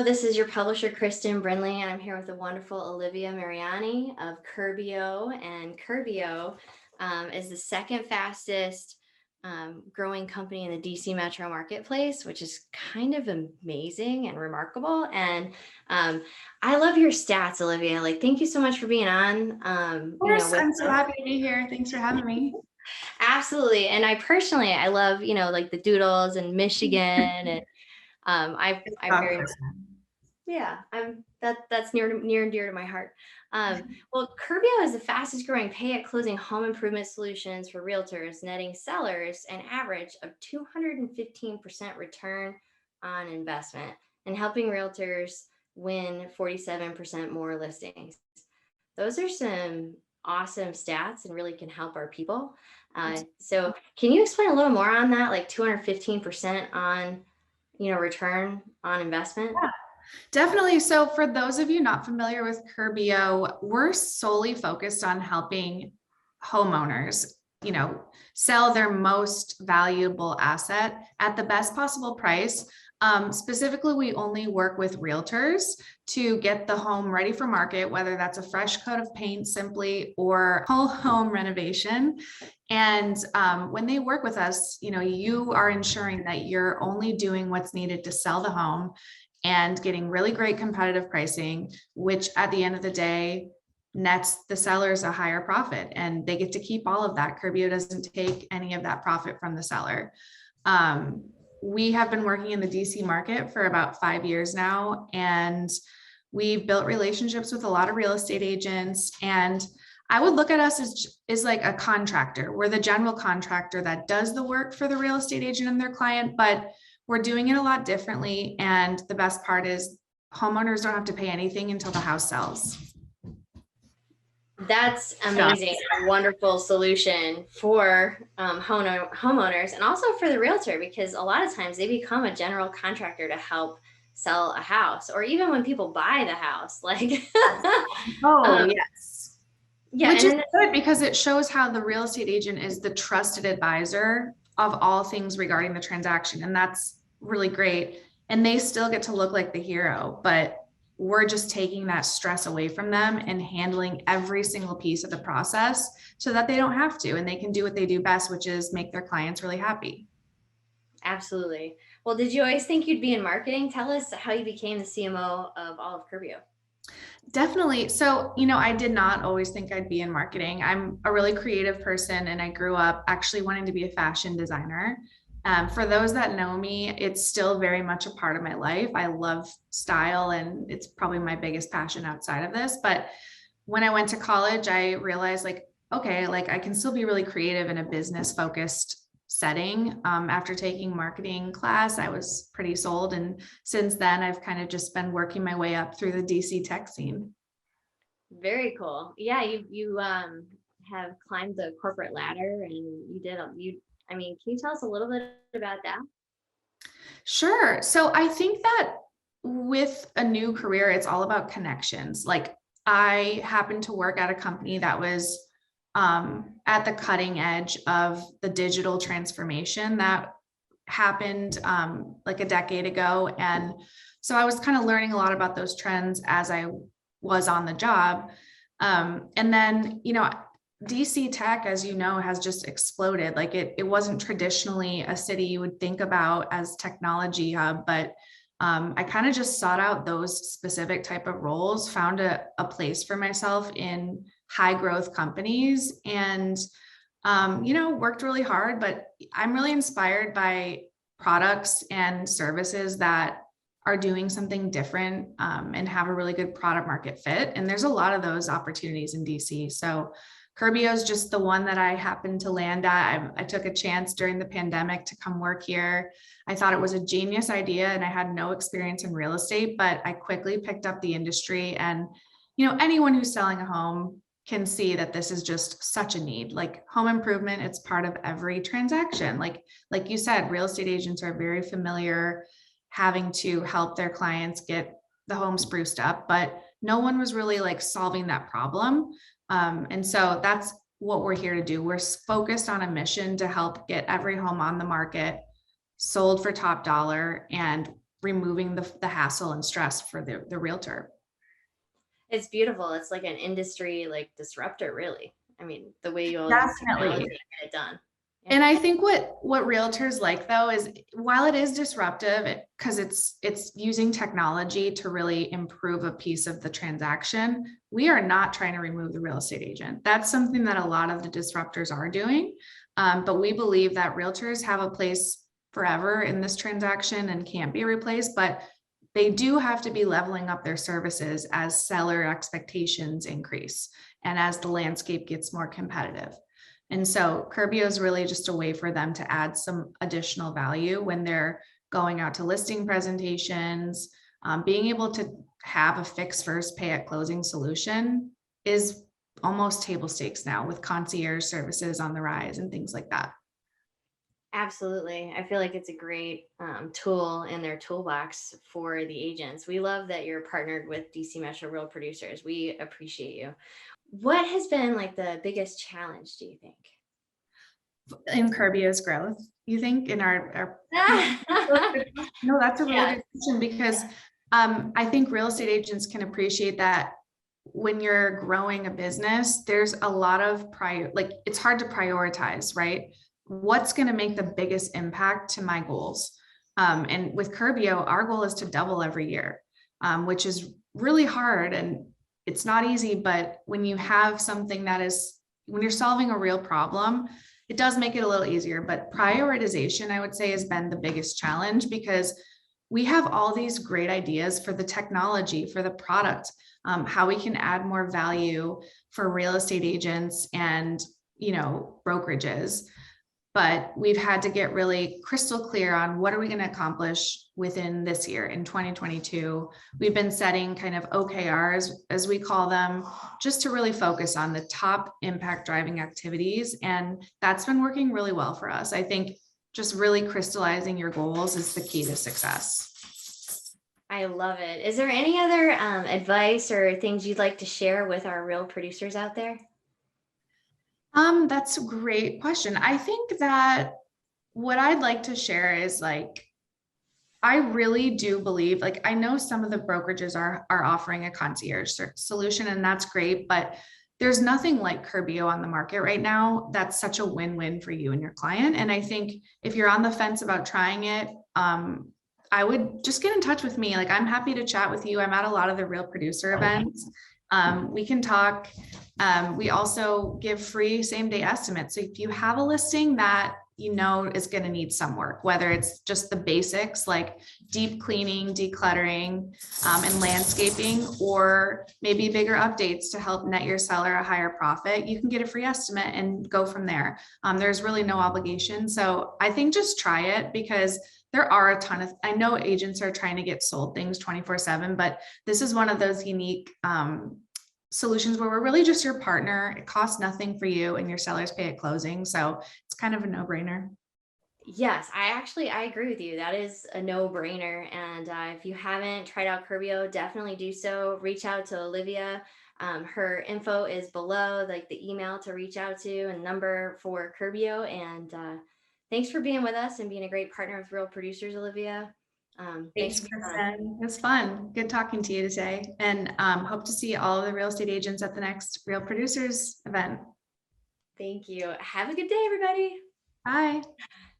Hello, this is your publisher, Kristen Brinley, and I'm here with the wonderful Olivia Mariani of Curbio. And Curbio is the second fastest growing company in the DC metro marketplace, which is kind of amazing and remarkable. And I love your stats, Olivia. Like, thank you so much for being on. Of course, I'm so happy to be here. Thanks for having me. Absolutely. And I love, like the doodles and Michigan and I very yeah, that's near and dear to my heart. Well, Curbio is the fastest growing pay at closing home improvement solutions for realtors, netting sellers an average of 215% return on investment and helping realtors win 47% more listings. Those are some awesome stats and really can help our people. So can you explain a little more on that, like 215% on, return on investment? Yeah, definitely. So for those of you not familiar with Curbio, we're solely focused on helping homeowners, sell their most valuable asset at the best possible price. Specifically, we only work with realtors to get the home ready for market, whether that's a fresh coat of paint simply or whole home renovation. And when they work with us, you are ensuring that you're only doing what's needed to sell the home and getting really great competitive pricing, which at the end of the day nets the sellers a higher profit, and they get to keep all of that. Curbio doesn't take any of that profit from the seller. We have been working in the DC market for about 5 years now, and we've built relationships with a lot of real estate agents. And I would look at us as like a contractor. We're the general contractor that does the work for the real estate agent and their client, but we're doing it a lot differently. And the best part is homeowners don't have to pay anything until the house sells. That's amazing. A wonderful solution for homeowners and also for the realtor, because a lot of times they become a general contractor to help sell a house, or even when people buy the house, like yes. Yeah, which is good because it shows how the real estate agent is the trusted advisor of all things regarding the transaction, and that's really great. And they still get to look like the hero, but we're just taking that stress away from them and handling every single piece of the process so that they don't have to, and they can do what they do best, which is make their clients really happy. Absolutely. Well, did you always think you'd be in marketing? Tell us how you became the CMO of all of Curbio. Definitely. So, I did not always think I'd be in marketing. I'm a really creative person, and I grew up actually wanting to be a fashion designer. For those that know me, it's still very much a part of my life. I love style, and it's probably my biggest passion outside of this. But when I went to college, I realized okay, I can still be really creative in a business focused setting. After taking marketing class, I was pretty sold. And since then, I've kind of just been working my way up through the DC tech scene. Very cool. Yeah, you have climbed the corporate ladder, and can you tell us a little bit about that? Sure. So I think that with a new career, it's all about connections. Like, I happened to work at a company that was at the cutting edge of the digital transformation that happened like a decade ago. And so I was kind of learning a lot about those trends as I was on the job. And then, DC tech, as you know, has just exploded. Like it wasn't traditionally a city you would think about as technology hub, but I kind of just sought out those specific type of roles, found a place for myself in high growth companies, and worked really hard. But I'm really inspired by products and services that are doing something different and have a really good product market fit. And there's a lot of those opportunities in DC. So Curbio is just the one that I happened to land at. I took a chance during the pandemic to come work here. I thought it was a genius idea, and I had no experience in real estate, but I quickly picked up the industry. And, anyone who's selling a home can see that this is just such a need. Like home improvement, it's part of every transaction. Like you said, real estate agents are very familiar having to help their clients get the home spruced up, but no one was really solving that problem. And so that's what we're here to do. We're focused on a mission to help get every home on the market sold for top dollar. And removing the hassle and stress for the realtor. It's beautiful. It's like an industry like disruptor, really. I mean, the way you all use technology Definitely. to get it done. Yeah. And I think what realtors like though is while it is disruptive because it's using technology to really improve a piece of the transaction, we are not trying to remove the real estate agent. That's something that a lot of the disruptors are doing. But we believe that realtors have a place forever in this transaction and can't be replaced, but they do have to be leveling up their services as seller expectations increase and as the landscape gets more competitive. And so Curbio is really just a way for them to add some additional value when they're going out to listing presentations. Being able to have a fixed first pay at closing solution is almost table stakes now with concierge services on the rise and things like that. Absolutely. I feel like it's a great tool in their toolbox for the agents. We love that you're partnered with DC Metro Real Producers. We appreciate you. What has been like the biggest challenge, do you think? In Curbio's growth, you think in our no, that's a really Yeah. good question because I think real estate agents can appreciate that when you're growing a business, there's a lot of like it's hard to prioritize, right? What's going to make the biggest impact to my goals? And with Curbio, our goal is to double every year, which is really hard and it's not easy. But when you have something that is, when you're solving a real problem, it does make it a little easier. But prioritization, I would say, has been the biggest challenge because we have all these great ideas for the technology, for the product, how we can add more value for real estate agents and, you know, brokerages. But we've had to get really crystal clear on what are we going to accomplish within this year in 2022. We've been setting kind of OKRs, as we call them, just to really focus on the top impact driving activities. And that's been working really well for us. I think just really crystallizing your goals is the key to success. I love it. Is there any other advice or things you'd like to share with our real producers out there? That's a great question. I think that what I'd like to share is like, I really do believe, like, I know some of the brokerages are offering a concierge solution, and that's great, but there's nothing like Curbio on the market right now. That's such a win-win for you and your client. And I think if you're on the fence about trying it, I would just get in touch with me. Like, I'm happy to chat with you. I'm at a lot of the real producer events. We can talk. We also give free same-day estimates. So if you have a listing that you know is going to need some work, whether it's just the basics like deep cleaning, decluttering, and landscaping, or maybe bigger updates to help net your seller a higher profit, you can get a free estimate and go from there. There's really no obligation. So I think just try it because there are a ton of, I know agents are trying to get sold things 24/7, but this is one of those unique solutions where we're really just your partner. It costs nothing for you and your sellers pay at closing. So it's kind of a no-brainer. Yes, I agree with you. That is a no-brainer. And if you haven't tried out Curbio, definitely do so. Reach out to Olivia. Her info is below, like the email to reach out to and number for Curbio. And thanks for being with us and being a great partner with Real Producers, Olivia. Thanks Thanks, for being on. Kristen. It was fun. Good talking to you today. And hope to see all of the real estate agents at the next Real Producers event. Thank you. Have a good day, everybody. Bye.